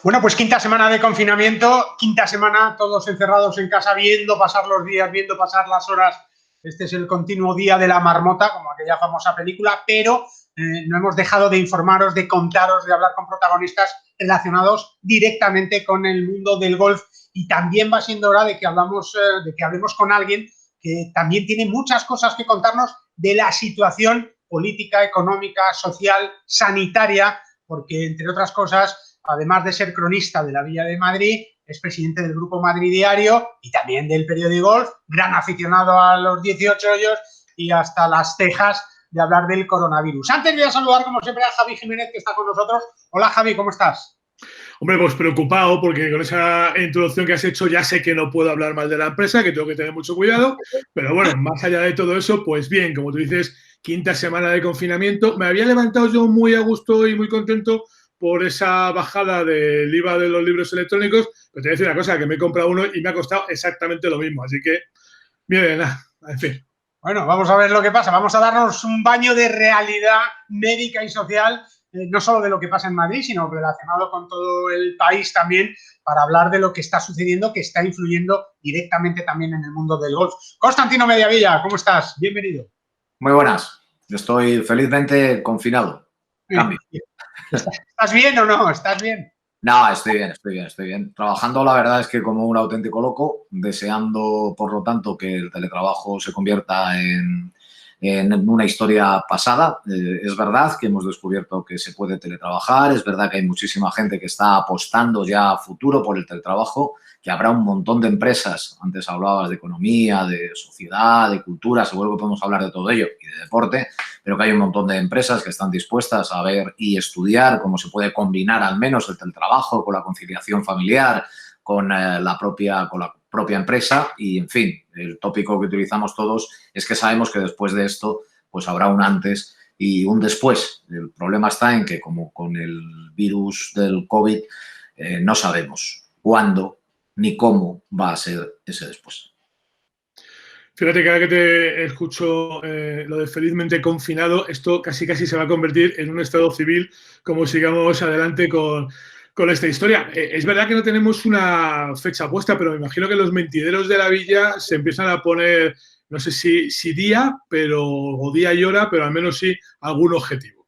Bueno, pues quinta semana de confinamiento, quinta semana todos encerrados en casa, viendo pasar los días, viendo pasar las horas. Este es el continuo día de la marmota, como aquella famosa película, pero no hemos dejado de informaros, de contaros, de hablar con protagonistas relacionados directamente con el mundo del golf, y también va siendo hora de que hablemos con alguien que también tiene muchas cosas que contarnos de la situación política, económica, social, sanitaria, porque entre otras cosas, además de ser cronista de la Villa de Madrid, es presidente del Grupo Madrid Diario y también del periódico Golf, gran aficionado a los 18 hoyos y hasta las cejas de hablar del coronavirus. Antes voy a saludar, como siempre, a Javi Jiménez, que está con nosotros. Hola, Javi, ¿cómo estás? Hombre, pues preocupado, porque con esa introducción que has hecho ya sé que no puedo hablar mal de la empresa, que tengo que tener mucho cuidado, pero bueno, más allá de todo eso, pues bien, como tú dices, quinta semana de confinamiento. Me había levantado yo muy a gusto y muy contento por esa bajada del IVA de los libros electrónicos, pero te voy a decir una cosa, que me he comprado uno y me ha costado exactamente lo mismo, así que, bien, en fin. Bueno, vamos a ver lo que pasa, vamos a darnos un baño de realidad médica y social, no solo de lo que pasa en Madrid, sino relacionado con todo el país también, para hablar de lo que está sucediendo, que está influyendo directamente también en el mundo del golf. Constantino Mediavilla, ¿cómo estás? Bienvenido. Muy buenas, estoy felizmente confinado. Cambio. ¿Estás bien o no? ¿Estás bien? No, estoy bien. Trabajando, la verdad es que como un auténtico loco, deseando, por lo tanto, que el teletrabajo se convierta en una historia pasada. Es verdad que hemos descubierto que se puede teletrabajar, es verdad que hay muchísima gente que está apostando ya a futuro por el teletrabajo, que habrá un montón de empresas, antes hablabas de economía, de sociedad, de cultura, seguro que podemos hablar de todo ello, y de deporte, pero que hay un montón de empresas que están dispuestas a ver y estudiar cómo se puede combinar al menos el teletrabajo con la conciliación familiar, con la propia empresa y, en fin, el tópico que utilizamos todos es que sabemos que después de esto pues habrá un antes y un después. El problema está en que, como con el virus del COVID, no sabemos cuándo ni cómo va a ser ese después. Fíjate que ahora que te escucho lo de felizmente confinado, esto casi se va a convertir en un estado civil como sigamos adelante con esta historia. Es verdad que no tenemos una fecha puesta, pero me imagino que los mentideros de la villa se empiezan a poner, no sé si día, o día y hora, pero al menos sí algún objetivo.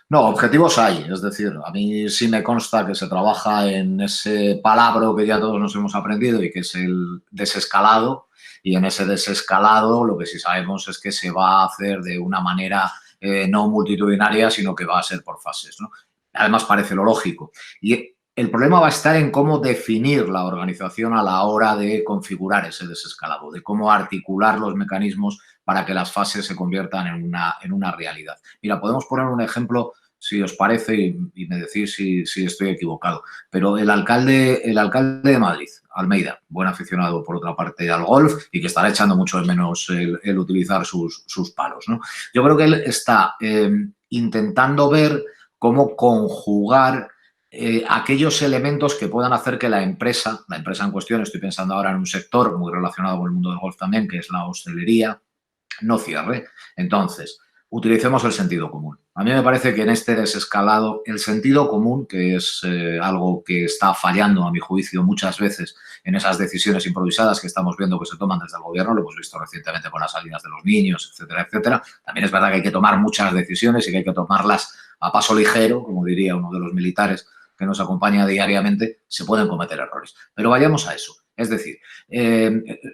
No, objetivos hay, es decir, a mí sí me consta que se trabaja en ese palabra que ya todos nos hemos aprendido y que es el desescalado, y en ese desescalado lo que sí sabemos es que se va a hacer de una manera no multitudinaria, sino que va a ser por fases, ¿no? Además parece lo lógico. Y el problema va a estar en cómo definir la organización a la hora de configurar ese desescalado, de cómo articular los mecanismos para que las fases se conviertan en una realidad. Mira, podemos poner un ejemplo, si os parece, y me decís si estoy equivocado. Pero el alcalde de Madrid, Almeida, buen aficionado, por otra parte, al golf y que estará echando mucho de menos el utilizar sus palos, ¿no? Yo creo que él está intentando ver cómo conjugar aquellos elementos que puedan hacer que la empresa en cuestión, estoy pensando ahora en un sector muy relacionado con el mundo del golf también, que es la hostelería, no cierre. Entonces, utilicemos el sentido común. A mí me parece que en este desescalado el sentido común, que es algo que está fallando a mi juicio muchas veces en esas decisiones improvisadas que estamos viendo que se toman desde el gobierno, lo hemos visto recientemente con las salidas de los niños, etcétera, etcétera. También es verdad que hay que tomar muchas decisiones y que hay que tomarlas a paso ligero, como diría uno de los militares que nos acompaña diariamente. Se pueden cometer errores. Pero vayamos a eso. Es decir,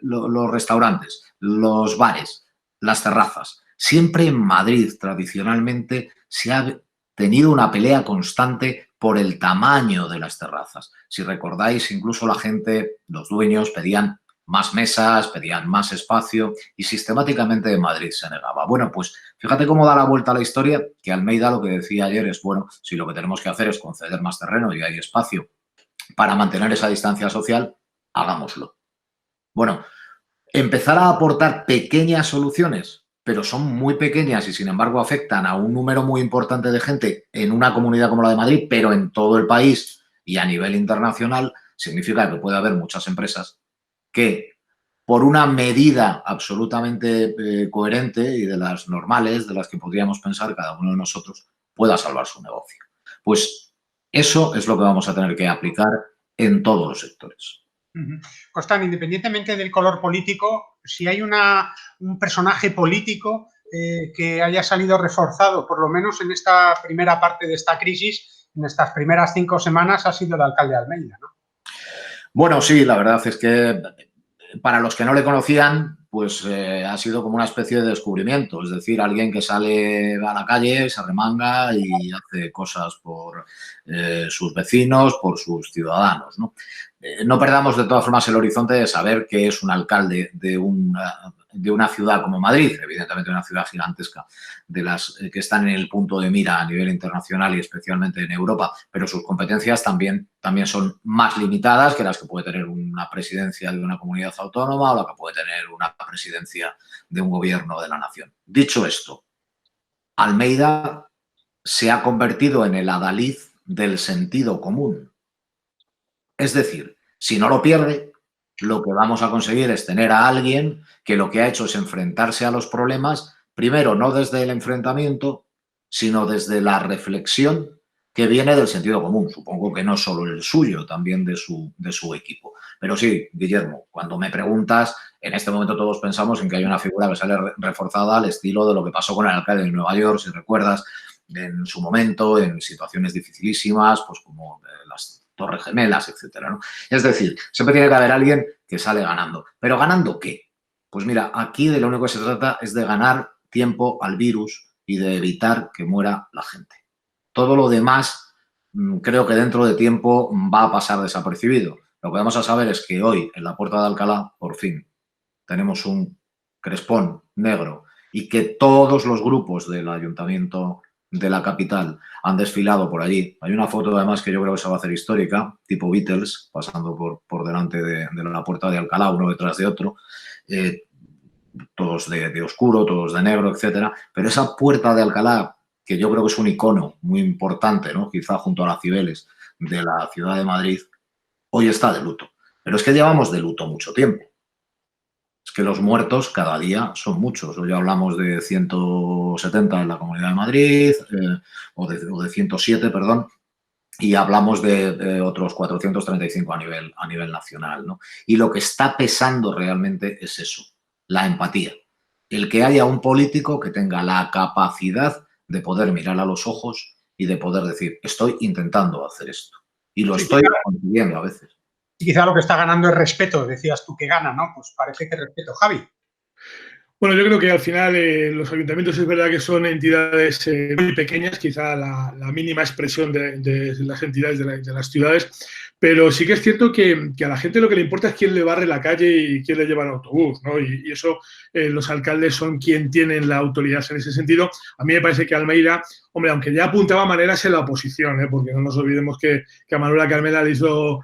los restaurantes, los bares, las terrazas. Siempre en Madrid, tradicionalmente, se ha tenido una pelea constante por el tamaño de las terrazas. Si recordáis, incluso la gente, los dueños, pedían más mesas, pedían más espacio y sistemáticamente en Madrid se negaba. Bueno, pues fíjate cómo da la vuelta a la historia, que Almeida lo que decía ayer es, bueno, si lo que tenemos que hacer es conceder más terreno y hay espacio para mantener esa distancia social, hagámoslo. Bueno, empezar a aportar pequeñas soluciones, pero son muy pequeñas y, sin embargo, afectan a un número muy importante de gente en una comunidad como la de Madrid, pero en todo el país y a nivel internacional, significa que puede haber muchas empresas que por una medida absolutamente coherente y de las normales, de las que podríamos pensar cada uno de nosotros, pueda salvar su negocio. Pues eso es lo que vamos a tener que aplicar en todos los sectores. Constant, independientemente del color político, si hay un personaje político que haya salido reforzado, por lo menos en esta primera parte de esta crisis, en estas primeras 5 semanas, ha sido el alcalde de Almeida, ¿no? Bueno, sí, la verdad es que para los que no le conocían, pues ha sido como una especie de descubrimiento, es decir, alguien que sale a la calle, se remanga y hace cosas por sus vecinos, por sus ciudadanos, ¿no? No perdamos de todas formas el horizonte de saber que es un alcalde de una ciudad como Madrid, evidentemente una ciudad gigantesca, de las que están en el punto de mira a nivel internacional y especialmente en Europa, pero sus competencias también son más limitadas que las que puede tener una presidencia de una comunidad autónoma o la que puede tener una presidencia de un gobierno de la nación. Dicho esto, Almeida se ha convertido en el adalid del sentido común. Es decir, si no lo pierde, lo que vamos a conseguir es tener a alguien que lo que ha hecho es enfrentarse a los problemas, primero no desde el enfrentamiento, sino desde la reflexión que viene del sentido común. Supongo que no solo el suyo, también de su equipo. Pero sí, Guillermo, cuando me preguntas, en este momento todos pensamos en que hay una figura que sale reforzada al estilo de lo que pasó con el alcalde de Nueva York, si recuerdas, en su momento, en situaciones dificilísimas, pues como las Torres Gemelas, etcétera, ¿no? Es decir, siempre tiene que haber alguien que sale ganando. ¿Pero ganando qué? Pues mira, aquí de lo único que se trata es de ganar tiempo al virus y de evitar que muera la gente. Todo lo demás creo que dentro de tiempo va a pasar desapercibido. Lo que vamos a saber es que hoy en la Puerta de Alcalá, por fin, tenemos un crespón negro y que todos los grupos del ayuntamiento de la capital han desfilado por allí. Hay una foto además que yo creo que se va a hacer histórica, tipo Beatles, pasando por delante de la Puerta de Alcalá, uno detrás de otro, todos de oscuro, todos de negro, etcétera. Pero esa Puerta de Alcalá, que yo creo que es un icono muy importante, ¿no? Quizá junto a las Cibeles de la ciudad de Madrid, hoy está de luto. Pero es que llevamos de luto mucho tiempo. Es que los muertos cada día son muchos. Hoy hablamos de 170 en la Comunidad de Madrid, o de 107, perdón, y hablamos de otros 435 a nivel nacional, ¿no? Y lo que está pesando realmente es eso, la empatía. El que haya un político que tenga la capacidad de poder mirar a los ojos y de poder decir, estoy intentando hacer esto. Y lo estoy consiguiendo a veces. Y quizá lo que está ganando es respeto, decías tú que gana, ¿no? Pues parece que respeto. Javi. Bueno, yo creo que al final los ayuntamientos es verdad que son entidades muy pequeñas, quizá la mínima expresión de las entidades de las ciudades, pero sí que es cierto que a la gente lo que le importa es quién le barre la calle y quién le lleva el autobús, ¿no? Y eso los alcaldes son quien tienen la autoridad en ese sentido. A mí me parece que Almeida, hombre, aunque ya apuntaba maneras en la oposición, porque no nos olvidemos que a Manuela Carmena le hizo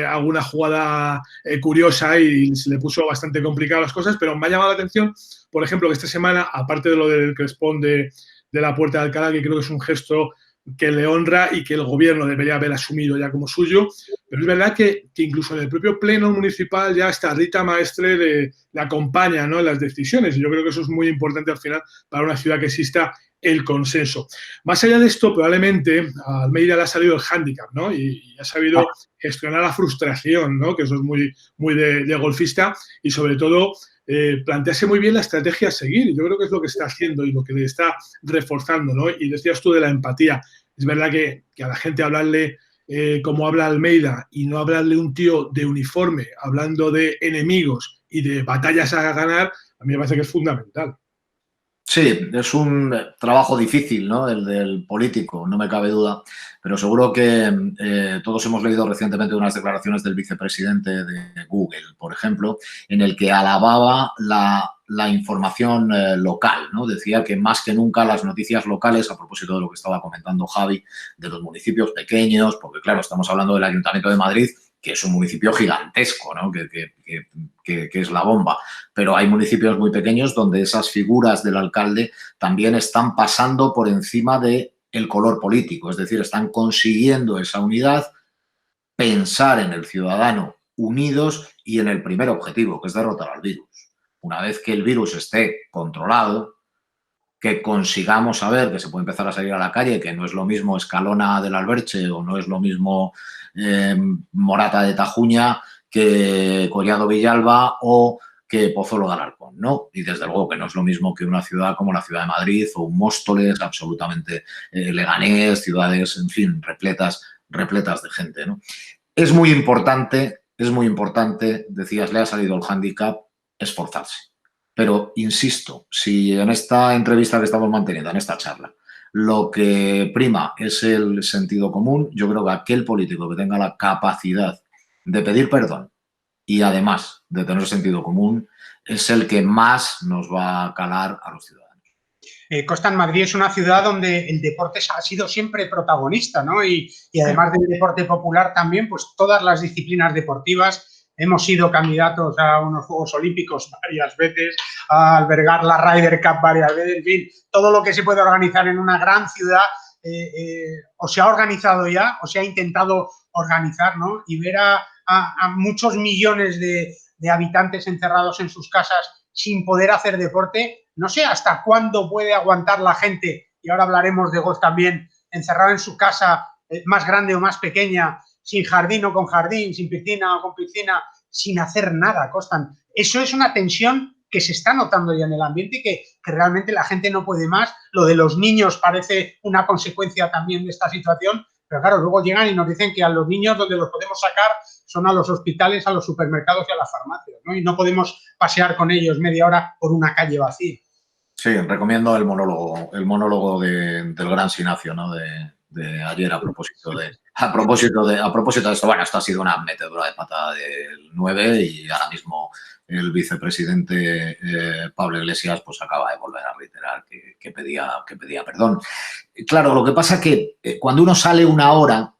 alguna jugada curiosa y se le puso bastante complicado las cosas, pero me ha llamado la atención, por ejemplo, que esta semana, aparte de lo del crespón de la Puerta de Alcalá, que creo que es un gesto que le honra y que el gobierno debería haber asumido ya como suyo, pero es verdad que incluso en el propio pleno municipal ya hasta Rita Maestre le acompaña, ¿no?, en las decisiones, y yo creo que eso es muy importante al final para una ciudad que exista el consenso. Más allá de esto, probablemente a Almeida le ha salido el hándicap, ¿no? Y ha sabido gestionar la frustración, ¿no?, que eso es muy de golfista, y sobre todo plantearse muy bien la estrategia a seguir. Yo creo que es lo que está haciendo y lo que le está reforzando, ¿no? Y decías tú de la empatía. Es verdad que a la gente hablarle como habla Almeida y no hablarle un tío de uniforme, hablando de enemigos y de batallas a ganar, a mí me parece que es fundamental. Sí, es un trabajo difícil, ¿no?, el del político, no me cabe duda, pero seguro que todos hemos leído recientemente unas declaraciones del vicepresidente de Google, por ejemplo, en el que alababa la información local, ¿no? Decía que más que nunca las noticias locales, a propósito de lo que estaba comentando Javi, de los municipios pequeños, porque claro, estamos hablando del Ayuntamiento de Madrid, que es un municipio gigantesco, ¿no?, que es la bomba. Pero hay municipios muy pequeños donde esas figuras del alcalde también están pasando por encima del color político. Es decir, están consiguiendo esa unidad, pensar en el ciudadano unidos y en el primer objetivo, que es derrotar al virus. Una vez que el virus esté controlado, que consigamos saber que se puede empezar a salir a la calle, que no es lo mismo Escalona del Alberche o no es lo mismo Morata de Tajuña que Collado Villalba o que Pozuelo de Alarcón, ¿no? Y desde luego que no es lo mismo que una ciudad como la ciudad de Madrid o un Móstoles, absolutamente Leganés, ciudades, en fin, repletas de gente, ¿no? Es muy importante, decías, le ha salido el hándicap, esforzarse. Pero, insisto, si en esta entrevista que estamos manteniendo, en esta charla, lo que prima es el sentido común, yo creo que aquel político que tenga la capacidad de pedir perdón y además de tener sentido común es el que más nos va a calar a los ciudadanos. Costa, en Madrid es una ciudad donde el deporte ha sido siempre protagonista, ¿no? Y además del deporte popular también, pues todas las disciplinas deportivas. Hemos sido candidatos a unos Juegos Olímpicos varias veces, a albergar la Ryder Cup varias veces, en fin, todo lo que se puede organizar en una gran ciudad o se ha organizado ya o se ha intentado organizar, ¿no? Y ver a muchos millones de habitantes encerrados en sus casas sin poder hacer deporte, no sé hasta cuándo puede aguantar la gente, y ahora hablaremos de golf también, encerrada en su casa, más grande o más pequeña, sin jardín o con jardín, sin piscina o con piscina, sin hacer nada, Costan. Eso es una tensión que se está notando ya en el ambiente y que realmente la gente no puede más. Lo de los niños parece una consecuencia también de esta situación, pero claro, luego llegan y nos dicen que a los niños donde los podemos sacar son a los hospitales, a los supermercados y a las farmacias, ¿no? Y no podemos pasear con ellos media hora por una calle vacía. Sí, recomiendo el monólogo del gran Sinacio, ¿no? De ayer a propósito de esto. Bueno, esto ha sido una metedura de pata del 9 y ahora mismo el vicepresidente Pablo Iglesias pues acaba de volver a reiterar que pedía perdón. Claro, lo que pasa es que cuando uno sale una hora,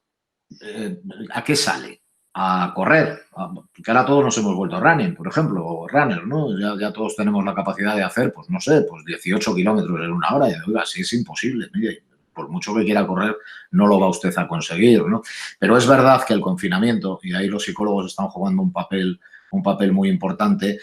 ¿a qué sale? A correr, porque ahora todos nos hemos vuelto running, por ejemplo, o runners, ¿no? Ya todos tenemos la capacidad de hacer, pues no sé, pues 18 kilómetros en una hora. Y oiga, así es imposible, mire, por mucho que quiera correr, no lo va usted a conseguir, ¿no? Pero es verdad que el confinamiento, y ahí los psicólogos están jugando un papel muy importante,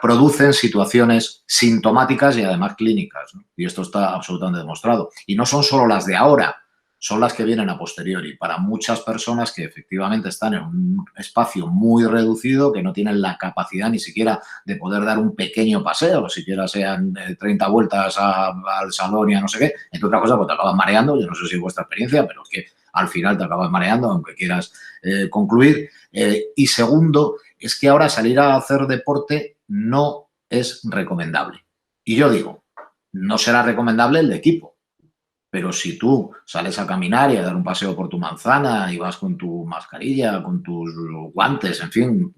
producen situaciones sintomáticas y además clínicas, ¿no? Y esto está absolutamente demostrado. Y no son solo las de ahora, son las que vienen a posteriori. Para muchas personas que efectivamente están en un espacio muy reducido, que no tienen la capacidad ni siquiera de poder dar un pequeño paseo, siquiera sean 30 vueltas al salón y a no sé qué, entre otras cosas, pues te acabas mareando. Yo no sé si es vuestra experiencia, pero es que al final te acabas mareando, aunque quieras concluir. Y segundo, es que ahora salir a hacer deporte no es recomendable. Y yo digo, no será recomendable el de equipo. Pero si tú sales a caminar y a dar un paseo por tu manzana y vas con tu mascarilla, con tus guantes, en fin,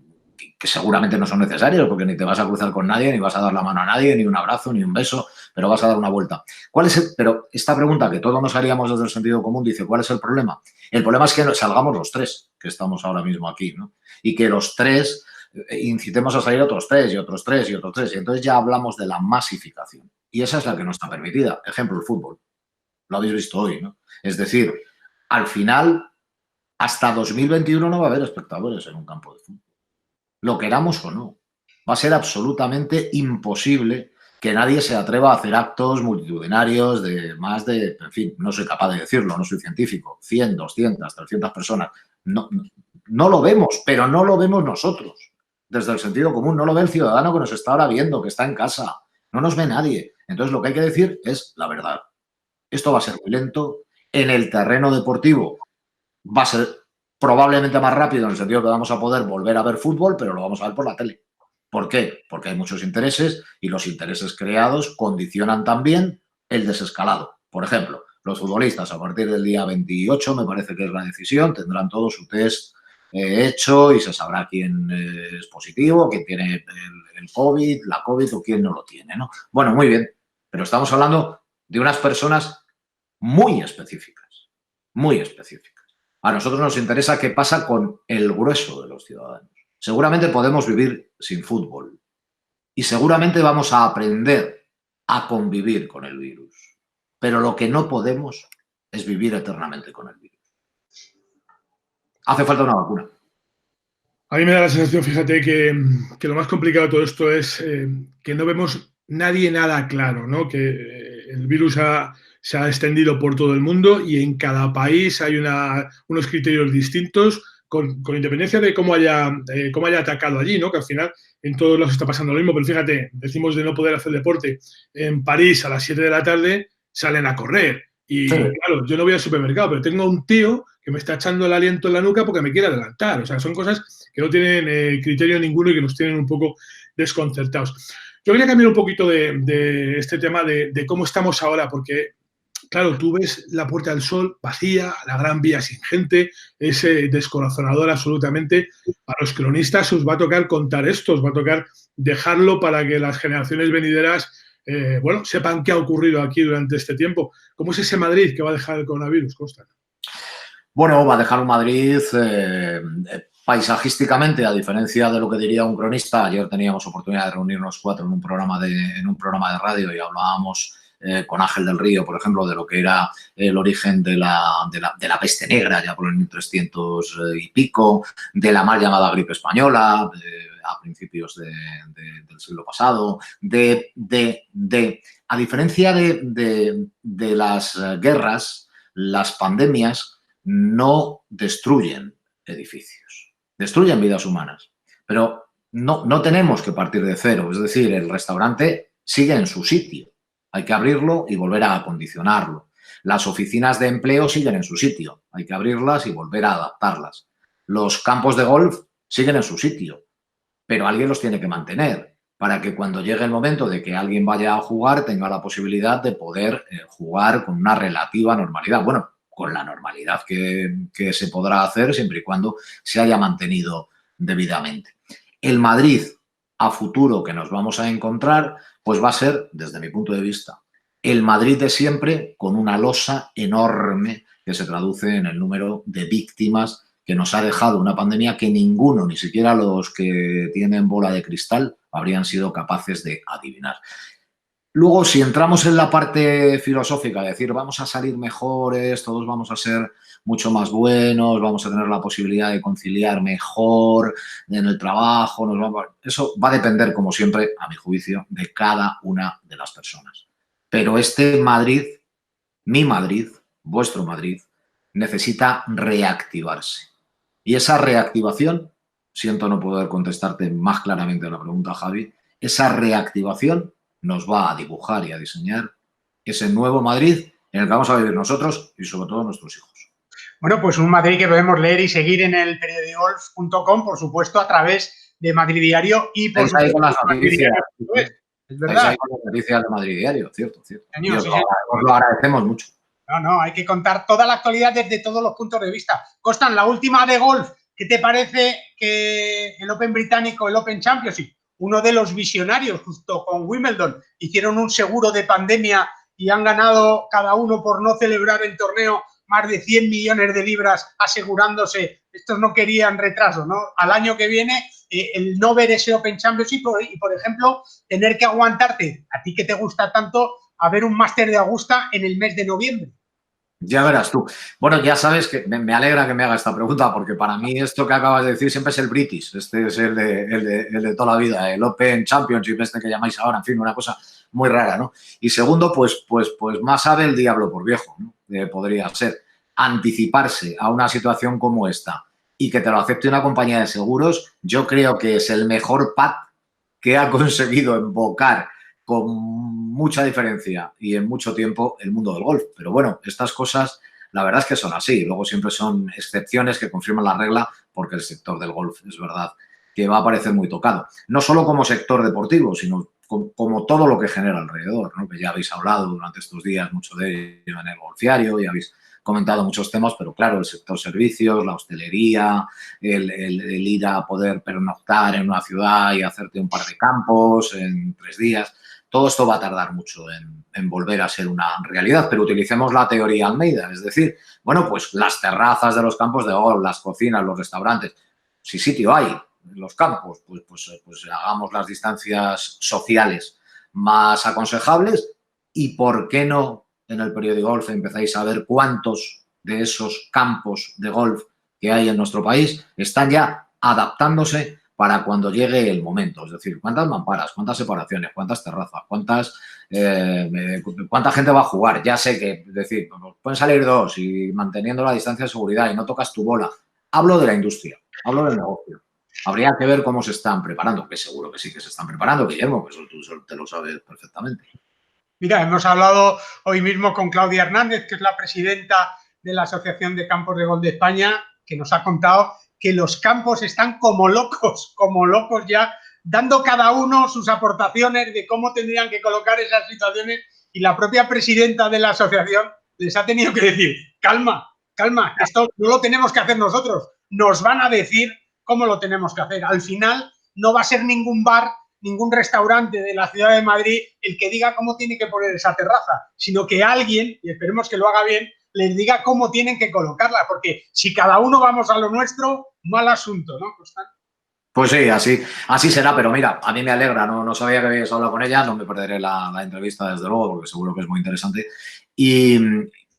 que seguramente no son necesarios porque ni te vas a cruzar con nadie, ni vas a dar la mano a nadie, ni un abrazo, ni un beso, pero vas a dar una vuelta. Pero esta pregunta que todos nos haríamos desde el sentido común dice, ¿cuál es el problema? El problema es que salgamos los tres, que estamos ahora mismo aquí, ¿no? Y que los tres incitemos a salir otros tres y otros tres y otros tres. Y entonces ya hablamos de la masificación. Y esa es la que no está permitida. Ejemplo, el fútbol. Lo habéis visto hoy, ¿no? Es decir, al final, hasta 2021 no va a haber espectadores en un campo de fútbol. Lo queramos o no. Va a ser absolutamente imposible que nadie se atreva a hacer actos multitudinarios de más de, en fin, no soy capaz de decirlo, no soy científico, 100, 200, 300 personas. No lo vemos, pero no lo vemos nosotros. Desde el sentido común, no lo ve el ciudadano que nos está ahora viendo, que está en casa. No nos ve nadie. Entonces, lo que hay que decir es la verdad. Esto va a ser muy lento. En el terreno deportivo va a ser probablemente más rápido en el sentido que vamos a poder volver a ver fútbol, pero lo vamos a ver por la tele. ¿Por qué? Porque hay muchos intereses y los intereses creados condicionan también el desescalado. Por ejemplo, los futbolistas a partir del día 28, me parece que es la decisión, tendrán todo su test hecho y se sabrá quién es positivo, quién tiene el COVID, la COVID o quién no lo tiene, ¿no? Bueno, muy bien, pero estamos hablando de unas personas muy específicas, muy específicas. A nosotros nos interesa qué pasa con el grueso de los ciudadanos. Seguramente podemos vivir sin fútbol y seguramente vamos a aprender a convivir con el virus, pero lo que no podemos es vivir eternamente con el virus. Hace falta una vacuna. A mí me da la sensación, fíjate, que lo más complicado de todo esto es que no vemos nadie nada claro, ¿no? Que el virus se ha extendido por todo el mundo y en cada país hay unos criterios distintos con independencia de cómo haya atacado allí, ¿no? Que al final en todos lados está pasando lo mismo, pero fíjate, decimos de no poder hacer deporte. En París a las 7 de la tarde salen a correr y Sí. claro, yo no voy al supermercado, pero tengo a un tío que me está echando el aliento en la nuca porque me quiere adelantar. O sea, son cosas que no tienen criterio ninguno y que nos tienen un poco desconcertados. Yo quería cambiar un poquito de este tema de cómo estamos ahora, porque, claro, tú ves la Puerta del Sol vacía, la Gran Vía sin gente, es descorazonador absolutamente. A los cronistas os va a tocar contar esto, os va a tocar dejarlo para que las generaciones venideras bueno, sepan qué ha ocurrido aquí durante este tiempo. ¿Cómo es ese Madrid que va a dejar el coronavirus, Costa? Bueno, va a dejar un Madrid paisajísticamente, a diferencia de lo que diría un cronista. Ayer teníamos oportunidad de reunirnos 4 en un programa de radio y hablábamos con Ángel del Río, por ejemplo, de lo que era el origen de la peste negra, ya por el 1300 y pico, de la mal llamada gripe española, a principios del siglo pasado, a diferencia de las guerras, las pandemias no destruyen edificios, destruyen vidas humanas, pero no tenemos que partir de cero, es decir, el restaurante sigue en su sitio, hay que abrirlo y volver a acondicionarlo. Las oficinas de empleo siguen en su sitio, hay que abrirlas y volver a adaptarlas. Los campos de golf siguen en su sitio, pero alguien los tiene que mantener para que cuando llegue el momento de que alguien vaya a jugar tenga la posibilidad de poder jugar con una relativa normalidad. Bueno, con la normalidad que se podrá hacer siempre y cuando se haya mantenido debidamente. El Madrid a futuro que nos vamos a encontrar, pues va a ser, desde mi punto de vista, el Madrid de siempre con una losa enorme que se traduce en el número de víctimas que nos ha dejado una pandemia que ninguno, ni siquiera los que tienen bola de cristal, habrían sido capaces de adivinar. Luego, si entramos en la parte filosófica, es decir, vamos a salir mejores, todos vamos a ser mucho más buenos, vamos a tener la posibilidad de conciliar mejor en el trabajo, eso va a depender, como siempre, a mi juicio, de cada una de las personas. Pero este Madrid, mi Madrid, vuestro Madrid, necesita reactivarse. Y esa reactivación, siento no poder contestarte más claramente a la pregunta, Javi, esa reactivación nos va a dibujar y a diseñar ese nuevo Madrid en el que vamos a vivir nosotros y sobre todo nuestros hijos. Bueno, pues un Madrid que podemos leer y seguir en el periodigolf.com, por supuesto, a través de Madrid Diario y por supuesto con las noticias. Es verdad. Con las noticias de Madrid Diario, cierto. Señor, sí, os lo agradecemos mucho. No, hay que contar toda la actualidad desde todos los puntos de vista. Costan, la última de golf, ¿qué te parece que el Open británico, el Open Championship, uno de los visionarios, justo con Wimbledon, hicieron un seguro de pandemia y han ganado cada uno por no celebrar el torneo más de 100 millones de libras asegurándose? Estos no querían retraso, ¿no? Al año que viene, el no ver ese Open Championship y, por ejemplo, tener que aguantarte, a ti que te gusta tanto, a ver un Máster de Augusta en el mes de noviembre. Ya verás tú. Bueno, ya sabes que me alegra que me haga esta pregunta porque para mí esto que acabas de decir siempre es el British. Este es el de toda la vida, el Open Championship, este que llamáis ahora, en fin, una cosa muy rara, ¿no? Y segundo, pues más sabe el diablo por viejo, ¿no? Podría ser anticiparse a una situación como esta y que te lo acepte una compañía de seguros, yo creo que es el mejor pad que ha conseguido invocar con mucha diferencia y en mucho tiempo el mundo del golf. Pero bueno, estas cosas la verdad es que son así. Luego siempre son excepciones que confirman la regla porque el sector del golf es verdad que va a parecer muy tocado. No solo como sector deportivo, sino como todo lo que genera alrededor, ¿no? Que ya habéis hablado durante estos días mucho de ello en el golfiario y habéis comentado muchos temas, pero claro, el sector servicios, la hostelería, el ir a poder pernoctar en una ciudad y hacerte un par de campos en 3 días. Todo esto va a tardar mucho en volver a ser una realidad, pero utilicemos la teoría Almeida, es decir, bueno, pues las terrazas de los campos de golf, las cocinas, los restaurantes, si sitio hay en los campos, pues hagamos las distancias sociales más aconsejables y ¿por qué no en el periódico Golf empezáis a ver cuántos de esos campos de golf que hay en nuestro país están ya adaptándose para cuando llegue el momento. Es decir, cuántas mamparas, cuántas separaciones, cuántas terrazas, cuánta gente va a jugar. Ya sé que, es decir, pueden salir 2 y manteniendo la distancia de seguridad y no tocas tu bola. Hablo de la industria, hablo del negocio. Habría que ver cómo se están preparando, que seguro que sí que se están preparando, Guillermo, que eso tú te lo sabes perfectamente. Mira, hemos hablado hoy mismo con Claudia Hernández, que es la presidenta de la Asociación de Campos de Golf de España, que nos ha contado que los campos están como locos ya, dando cada uno sus aportaciones de cómo tendrían que colocar esas situaciones, y la propia presidenta de la asociación les ha tenido que decir, calma, esto no lo tenemos que hacer nosotros, nos van a decir cómo lo tenemos que hacer. Al final no va a ser ningún bar, ningún restaurante de la ciudad de Madrid el que diga cómo tiene que poner esa terraza, sino que alguien, y esperemos que lo haga bien, les diga cómo tienen que colocarla, porque si cada uno vamos a lo nuestro, mal asunto, ¿no, Costan? Pues sí, así será, pero mira, a mí me alegra, no sabía que habías hablado con ella, no me perderé la entrevista desde luego, porque seguro que es muy interesante. Y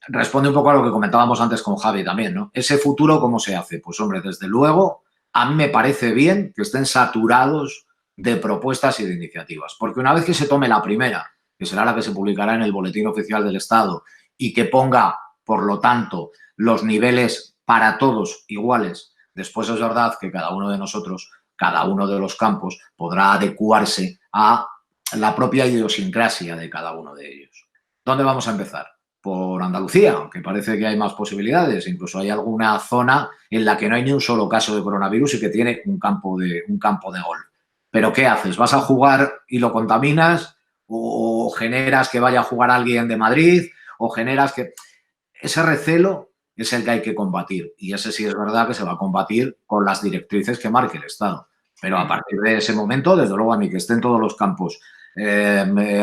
responde un poco a lo que comentábamos antes con Javi también, ¿no? Ese futuro, ¿cómo se hace? Pues hombre, desde luego, a mí me parece bien que estén saturados de propuestas y de iniciativas, porque una vez que se tome la primera, que será la que se publicará en el Boletín Oficial del Estado y que ponga, por lo tanto, los niveles para todos iguales, después es verdad que cada uno de nosotros, cada uno de los campos, podrá adecuarse a la propia idiosincrasia de cada uno de ellos. ¿Dónde vamos a empezar? Por Andalucía, aunque parece que hay más posibilidades. Incluso hay alguna zona en la que no hay ni un solo caso de coronavirus y que tiene un campo de golf. ¿Pero qué haces? ¿Vas a jugar y lo contaminas? ¿O generas que vaya a jugar alguien de Madrid? ¿O generas que...? Ese recelo es el que hay que combatir. Y ese sí es verdad que se va a combatir con las directrices que marque el Estado. Pero a partir de ese momento, desde luego, a mí que estén todos los campos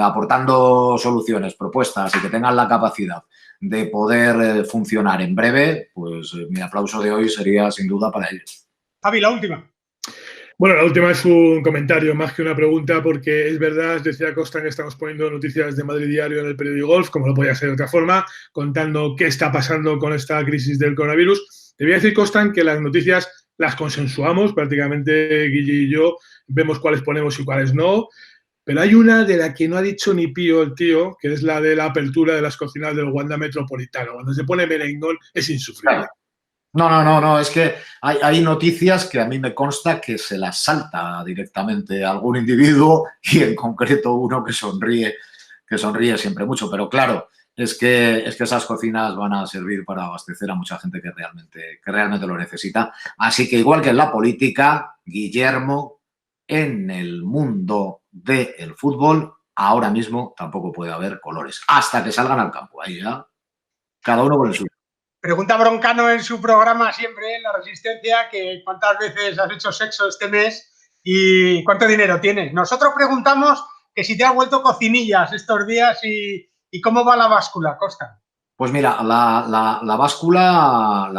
aportando soluciones, propuestas y que tengan la capacidad de poder funcionar en breve, pues mi aplauso de hoy sería sin duda para ellos. Javi, la última. Bueno, la última es un comentario más que una pregunta, porque es verdad, decía Costa, que estamos poniendo noticias de Madrid Diario en el periódico Golf, como no podía ser de otra forma, contando qué está pasando con esta crisis del coronavirus. Te voy a decir, Costa, que las noticias las consensuamos, prácticamente Guille y yo vemos cuáles ponemos y cuáles no, pero hay una de la que no ha dicho ni pío el tío, que es la de la apertura de las cocinas del Wanda Metropolitano. Cuando se pone merengón es insufrible. No, es que hay noticias que a mí me consta que se las salta directamente a algún individuo y en concreto uno que sonríe siempre mucho. Pero claro, es que esas cocinas van a servir para abastecer a mucha gente que realmente lo necesita. Así que igual que en la política, Guillermo, en el mundo del fútbol, ahora mismo tampoco puede haber colores. Hasta que salgan al campo. Ahí ya, cada uno con el suyo. Pregunta Broncano en su programa siempre, en La Resistencia, que cuántas veces has hecho sexo este mes y cuánto dinero tienes. Nosotros preguntamos que si te has vuelto cocinillas estos días y cómo va la báscula, Costa. Pues mira, la báscula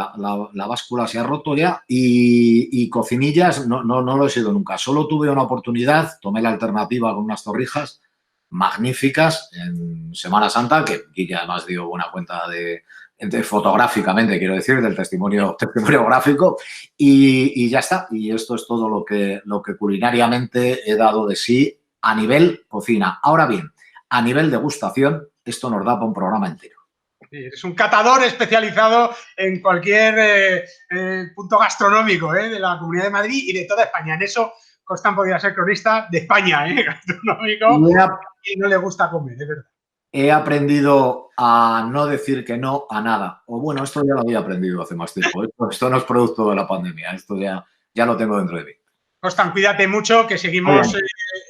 se ha roto ya y cocinillas no lo he sido nunca. Solo tuve una oportunidad, tomé la alternativa con unas torrijas magníficas en Semana Santa, que Guille además dio buena cuenta de fotográficamente, quiero decir, del testimonio gráfico, y ya está. Y esto es todo lo que culinariamente he dado de sí a nivel cocina. Ahora bien, a nivel degustación, esto nos da para un programa entero. Es un catador especializado en cualquier punto gastronómico de la Comunidad de Madrid y de toda España. En eso, Costan podría ser cronista de España, gastronómico, y no le gusta comer, de verdad. He aprendido a no decir que no a nada. O bueno, esto ya lo había aprendido hace más tiempo. Esto no es producto de la pandemia, esto ya lo tengo dentro de mí. Costan, cuídate mucho, que seguimos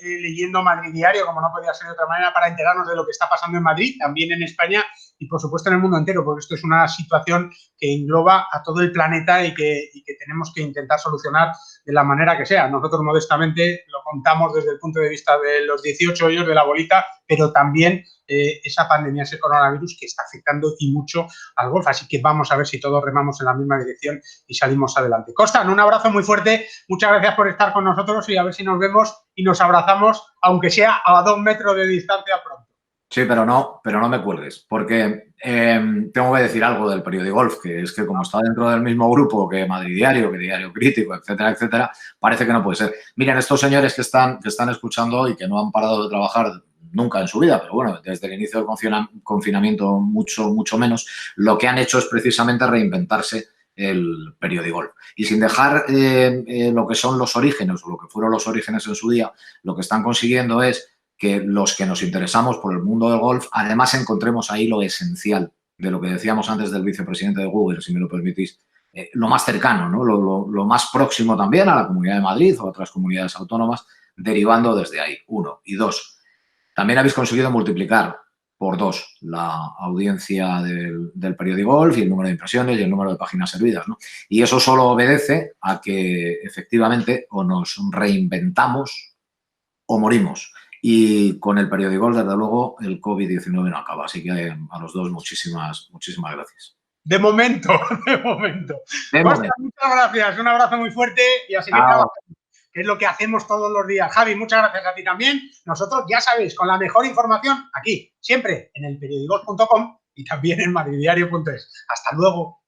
leyendo Madrid Diario, como no podía ser de otra manera, para enterarnos de lo que está pasando en Madrid, también en España y, por supuesto, en el mundo entero, porque esto es una situación que engloba a todo el planeta y que tenemos que intentar solucionar de la manera que sea. Nosotros, modestamente, lo contamos desde el punto de vista de los 18 hoyos de la bolita, pero también esa pandemia, ese coronavirus que está afectando y mucho al golf. Así que vamos a ver si todos remamos en la misma dirección y salimos adelante. Costan, un abrazo muy fuerte. Muchas gracias por estar con nosotros y a ver si nos vemos y nos abrazamos, aunque sea a 2 metros de distancia pronto. Sí, pero no me cuelgues, porque tengo que decir algo del Periodigolf, que es que como está dentro del mismo grupo que Madrid Diario, que Diario Crítico, etcétera, etcétera, parece que no puede ser. Miren, estos señores que están escuchando y que no han parado de trabajar nunca en su vida, pero bueno, desde el inicio del confinamiento mucho menos, lo que han hecho es precisamente reinventarse el Periodigolf. Y sin dejar lo que son los orígenes, o lo que fueron los orígenes en su día, lo que están consiguiendo es que los que nos interesamos por el mundo del golf, además encontremos ahí lo esencial de lo que decíamos antes del vicepresidente de Google, si me lo permitís, lo más cercano, ¿no? Lo más próximo también a la Comunidad de Madrid o a otras comunidades autónomas, derivando desde ahí, 1. Y 2, también habéis conseguido multiplicar por 2 la audiencia del Periodigolf y el número de impresiones y el número de páginas servidas, ¿no? Y eso solo obedece a que efectivamente o nos reinventamos o morimos. Y con el Periodigolf, desde luego, el COVID-19 no acaba. Así que a los dos muchísimas gracias. De momento, de momento. Ostras, muchas gracias, un abrazo muy fuerte y a seguir trabajando, que es lo que hacemos todos los días. Javi, muchas gracias a ti también. Nosotros, ya sabéis, con la mejor información aquí, siempre en elperiodigolf.com y también en madriddiario.es. Hasta luego.